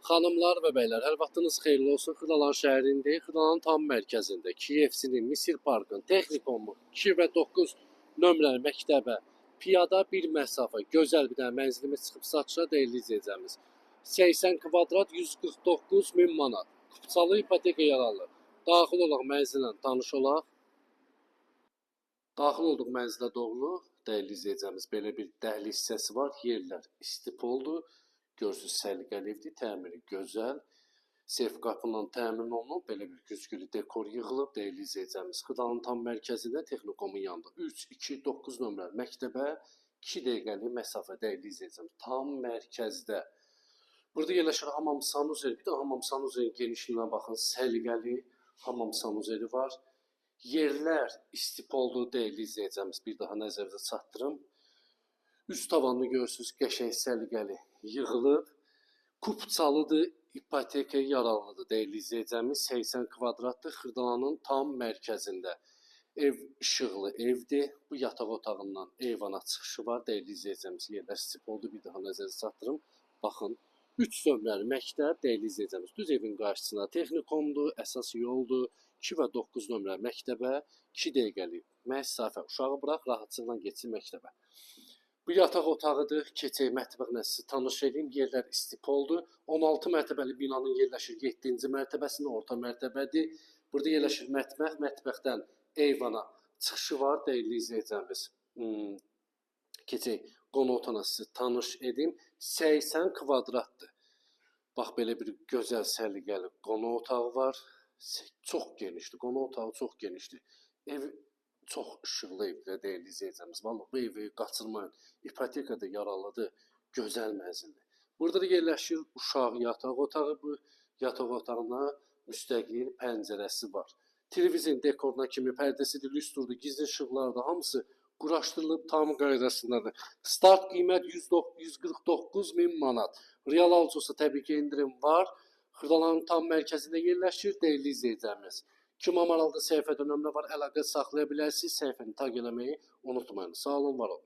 Xanımlar və bəylər, hər vaxtınız xeyirli olsun. Xırdalan şəhərindəyik. Xırdalanın tam mərkəzində KFC-nin, Misir Parkın, Texnikomun 2 və 9 nömrəli məktəbə piyada bir məsafə, gözəl bir dənə mənzilimiz çıxıb satışa dəyərli izləyəcəyimiz. 80 kvadrat 149 min manat. Kupçalı ipoteka yararlı. Daxil olaq mənzillə tanış olaq. Daxil olduq mənzilə doğru. Dəyərli izləyəcəyimiz belə bir dəhliz hissəsi var. Yerlər istif oldu. Görsünüz, səliqəli evdir, təmiri gözəl. Sef qapından təmin olunub, belə bir güzgülü dekor yığılıb. Dəyərli izləyəcəyimiz Xırdalanın tam mərkəzində Texnikomun yanında 3-2-9 nömrəli məktəbə 2 dəqiqəlik məsafə. Dəyərli izləyəcəyimiz tam mərkəzdə. Burada yerləşir hamam sanuzeri. Bir də hamam sanuzerin genişliyinə baxın, səliqəli hamam sanuzeri var. Yerlər istif olduğu dəyərli izləyəcəyimiz bir daha nəzərinizə çatdırım. Üst tavanını görürsünüz, qəşəng səliqəli yığılıb. Kupçalıdır, ipoteka yararlıdır dəyərli izləyəcəyimiz. 80 kvadratdır, Xırdalanın tam mərkəzində. Ev işıqlı evdir. Bu yataq otağından eyvana çıxışı var. Dəyərli izləyəcəyimiz yerlər istif oldu. Bir daha nəzərinizə çatdırım. Baxın, 3 nömrəli məktəb dəyərli izləyəcəyimiz. Düz evin qarşısında Texnikomdur, əsas yoldur. 2 və 9 nömrəli məktəbə 2 dəqiqəlik məsafə. Uşağı burax, rahatçılıqla getsin məktəbə. Bu yataq otağıdır. Keçək mətbəxlə sizi tanış edeyim. Yerlər istif oldu. 16 mərtəbəli binanın yerləşir 7-ci mərtəbəsində, orta mərtəbədir. Burada yerləşir mətbəx. Mətbəxdən eyvana çıxışı var. Dəyərli izləyəcəyimiz. Keçək qonaq otağına sizi tanış edeyim. 80 kvadratdır. Bax, belə bir gözəl səliqəli qonaq otağı var. Çox genişdir. Qonaq otağı çox genişdir. Ev çox işıqlı evdir, dəyərli izləyəcəyimiz. Vallahi bu evi qaçırmayın. İpotekada yararlıdır, gözəl mənzildir. Burada da yerləşir uşaq yataq otağı. Bu yataq otağına müstəqil pəncərəsi var. Televizyon dekoruna kimi pərdəsidir, lüstrdur, gizli işıqlar da hamısı quraşdırılıb tam qaydasındadır. Start qiymət 149 min manat. Real alıcısı təbii ki indirim var. Xırdalanın tam mərkəzində yerləşir, dəyərli izləyəcəyimiz. Kim amaralda səhifədə nömrə var, əlaqə saxlaya bilərsiniz. Səhifəni tag eləməyi unutmayın. Sağ olun, var olun.